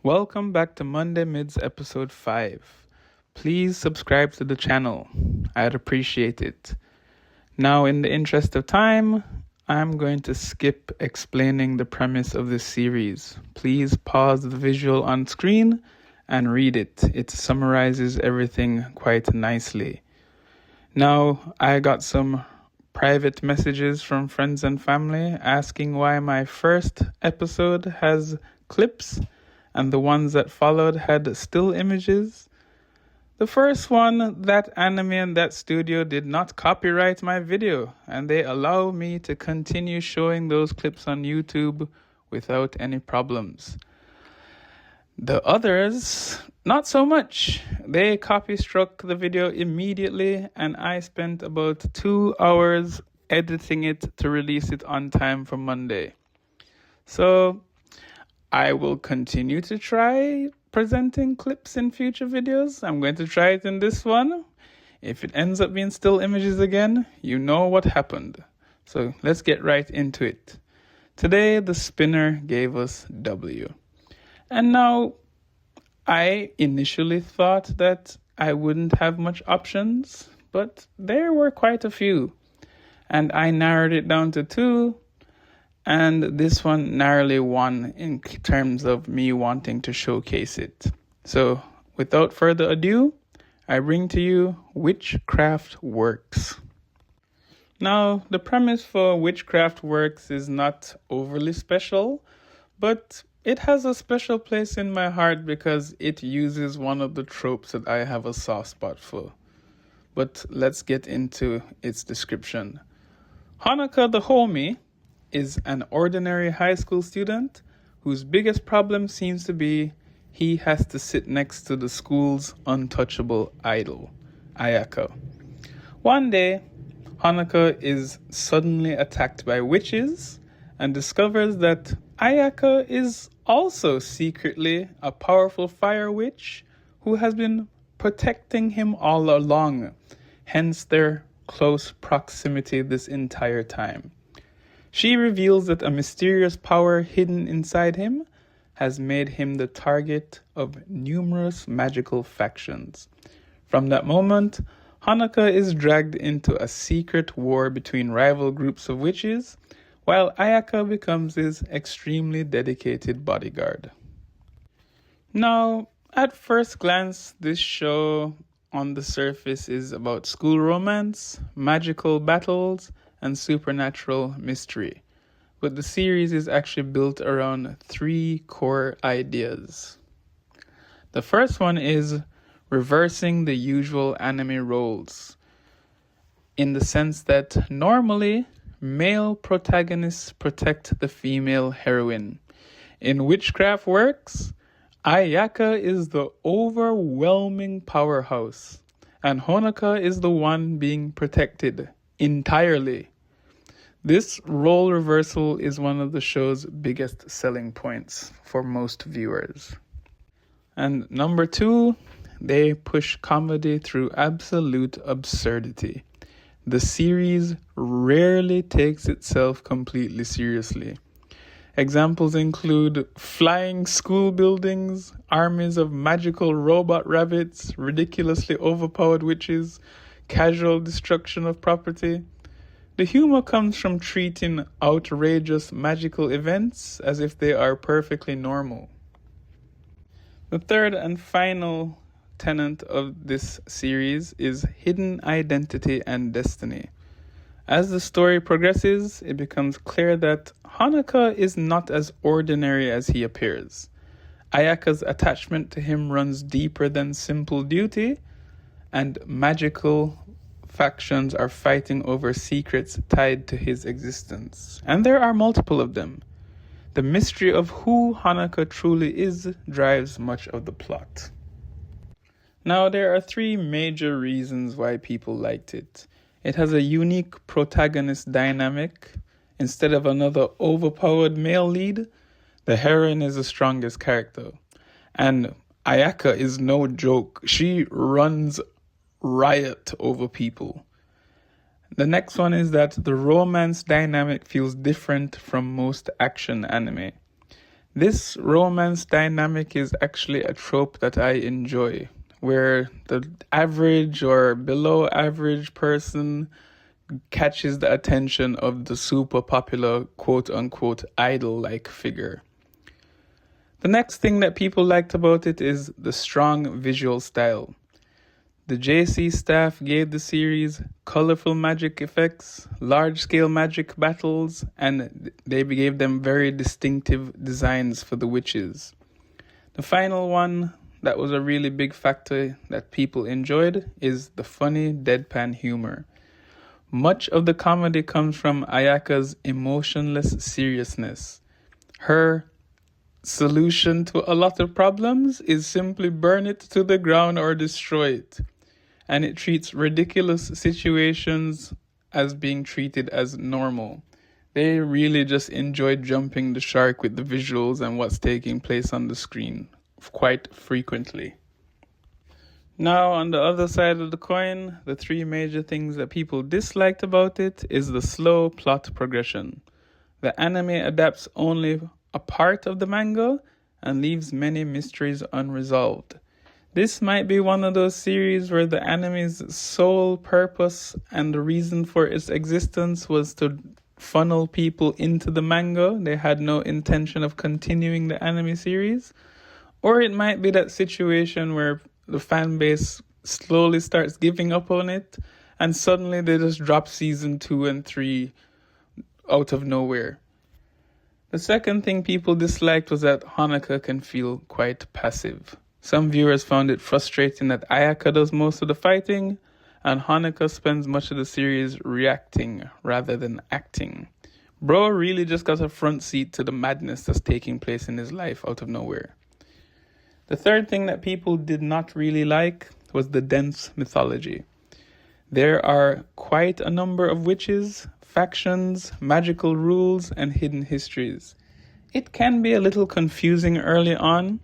Welcome back to Monday Mids episode 5. Please subscribe to the channel. I'd appreciate it. Now, in the interest of time, I'm going to skip explaining the premise of this series. Please pause the visual on screen and read it. It summarizes everything quite nicely. Now, I got some private messages from friends and family asking why my first episode has clips and the ones that followed had still images. The first one, that anime and that studio did not copyright my video, and they allow me to continue showing those clips on YouTube without any problems. The others, not so much. They copy struck the video immediately, and I spent about 2 hours editing it to release it on time for Monday. So I will continue to try presenting clips in future videos. I'm going to try it in this one. If it ends up being still images again, you know what happened. So let's get right into it. Today, the spinner gave us W. And now, I initially thought that I wouldn't have much options, but there were quite a few. And I narrowed it down to 2. And this one narrowly won in terms of me wanting to showcase it. So, without further ado, I bring to you Witchcraft Works. Now, the premise for Witchcraft Works is not overly special, but it has a special place in my heart because it uses one of the tropes that I have a soft spot for. But let's get into its description. Hanukkah the homie is an ordinary high school student whose biggest problem seems to be he has to sit next to the school's untouchable idol, Ayaka. One day, Hanukkah is suddenly attacked by witches and discovers that Ayaka is also secretly a powerful fire witch who has been protecting him all along, hence their close proximity this entire time. She reveals that a mysterious power hidden inside him has made him the target of numerous magical factions. From that moment, Hanukkah is dragged into a secret war between rival groups of witches, while Ayaka becomes his extremely dedicated bodyguard. Now, at first glance, this show on the surface is about school romance, magical battles, and supernatural mystery. But the series is actually built around 3 core ideas. The first one is reversing the usual anime roles, in the sense that normally male protagonists protect the female heroine. In Witchcraft Works, Ayaka is the overwhelming powerhouse, and Honoka is the one being protected entirely. This role reversal is one of the show's biggest selling points for most viewers. And number 2, they push comedy through absolute absurdity. The series rarely takes itself completely seriously. Examples include flying school buildings, armies of magical robot rabbits, ridiculously overpowered witches, casual destruction of property. The humor comes from treating outrageous magical events as if they are perfectly normal. The third and final tenet of this series is hidden identity and destiny. As the story progresses, it becomes clear that Hanukkah is not as ordinary as he appears. Ayaka's attachment to him runs deeper than simple duty, and magical factions are fighting over secrets tied to his existence. And there are multiple of them. The mystery of who Hanukkah truly is drives much of the plot. Now, there are 3 major reasons why people liked it. It has a unique protagonist dynamic. Instead of another overpowered male lead, the heroine is the strongest character. And Ayaka is no joke. She runs riot over people. The next one is that the romance dynamic feels different from most action anime. This romance dynamic is actually a trope that I enjoy, where the average or below average person catches the attention of the super popular quote unquote idol like figure. The next thing that people liked about it is the strong visual style. The JC staff gave the series colorful magic effects, large-scale magic battles, and they gave them very distinctive designs for the witches. The final one that was a really big factor that people enjoyed is the funny deadpan humor. Much of the comedy comes from Ayaka's emotionless seriousness. Her solution to a lot of problems is simply burn it to the ground or destroy it. And it treats ridiculous situations as being treated as normal. They really just enjoy jumping the shark with the visuals and what's taking place on the screen quite frequently. Now, on the other side of the coin, the three major things that people disliked about it is the slow plot progression. The anime adapts only a part of the manga and leaves many mysteries unresolved. This might be one of those series where the anime's sole purpose and the reason for its existence was to funnel people into the manga. They had no intention of continuing the anime series. Or it might be that situation where the fan base slowly starts giving up on it and suddenly they just drop season 2 and 3 out of nowhere. The second thing people disliked was that Hanaka can feel quite passive. Some viewers found it frustrating that Ayaka does most of the fighting, and Hanaka spends much of the series reacting rather than acting. Bro really just got a front seat to the madness that's taking place in his life out of nowhere. The third thing that people did not really like was the dense mythology. There are quite a number of witches, factions, magical rules, and hidden histories. It can be a little confusing early on,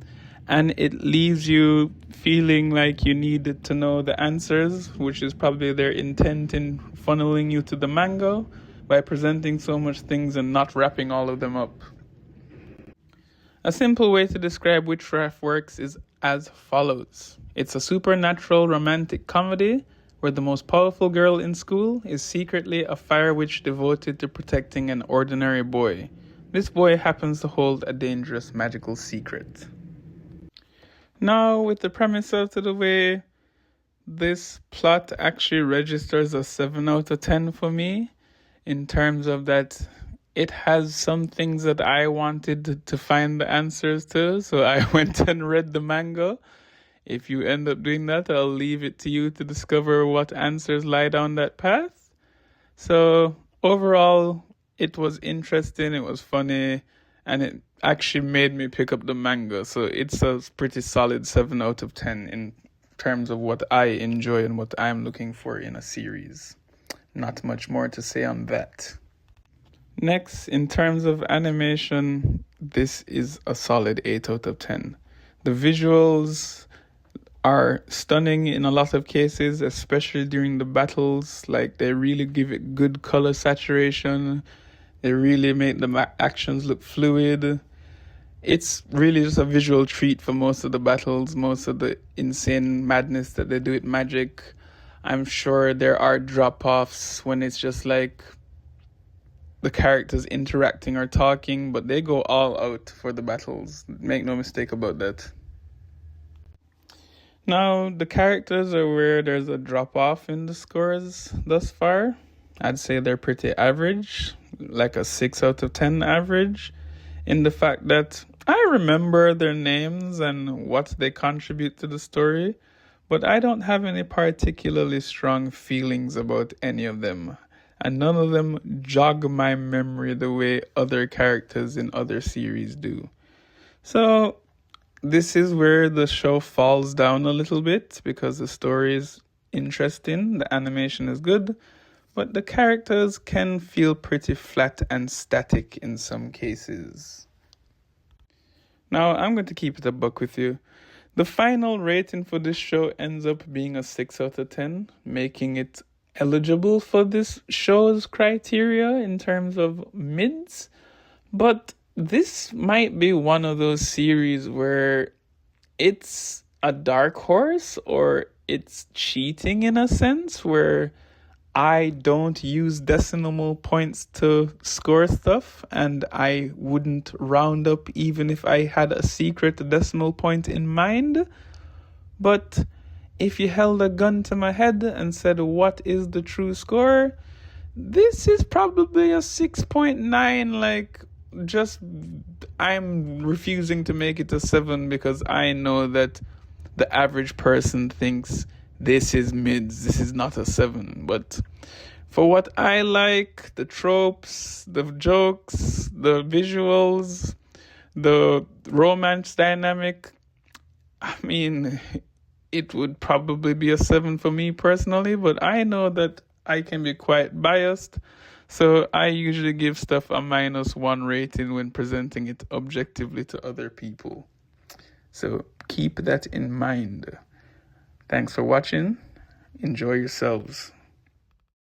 and it leaves you feeling like you needed to know the answers, which is probably their intent in funneling you to the manga by presenting so much things and not wrapping all of them up. A simple way to describe Witchcraft works is as follows. It's a supernatural romantic comedy where the most powerful girl in school is secretly a fire witch devoted to protecting an ordinary boy. This boy happens to hold a dangerous magical secret. Now, with the premise out of the way, this plot actually registers a 7 out of 10 for me in terms of that it has some things that I wanted to find the answers to, so I went and read the manga. If you end up doing that, I'll leave it to you to discover what answers lie down that path. So overall, it was interesting, it was funny, and it actually made me pick up the manga. So it's a pretty solid 7 out of 10 in terms of what I enjoy and what I'm looking for in a series. Not much more to say on that. Next, in terms of animation, this is a solid 8 out of 10. The visuals are stunning in a lot of cases, especially during the battles. Like, they really give it good color saturation. They really make the actions look fluid. It's really just a visual treat for most of the battles, most of the insane madness that they do with magic. I'm sure there are drop-offs when it's just like the characters interacting or talking, but they go all out for the battles. Make no mistake about that. Now, the characters are where there's a drop-off in the scores thus far. I'd say they're pretty average, like a 6 out of 10 average, in the fact that I remember their names and what they contribute to the story, but I don't have any particularly strong feelings about any of them, and none of them jog my memory the way other characters in other series do. So this is where the show falls down a little bit, because the story is interesting, the animation is good, but the characters can feel pretty flat and static in some cases. Now, I'm going to keep it a buck with you. The final rating for this show ends up being a 6 out of 10, making it eligible for this show's criteria in terms of mids. But this might be one of those series where it's a dark horse, or it's cheating in a sense, where I don't use decimal points to score stuff, and I wouldn't round up even if I had a secret decimal point in mind. But if you held a gun to my head and said, what is the true score? This is probably a 6.9. Like, just, I'm refusing to make it a 7 because I know that the average person thinks this is mids, this is not a 7. But for what I like, the tropes, the jokes, the visuals, the romance dynamic, I mean, it would probably be a 7 for me personally, but I know that I can be quite biased. So I usually give stuff a -1 rating when presenting it objectively to other people. So keep that in mind. Thanks for watching. Enjoy yourselves.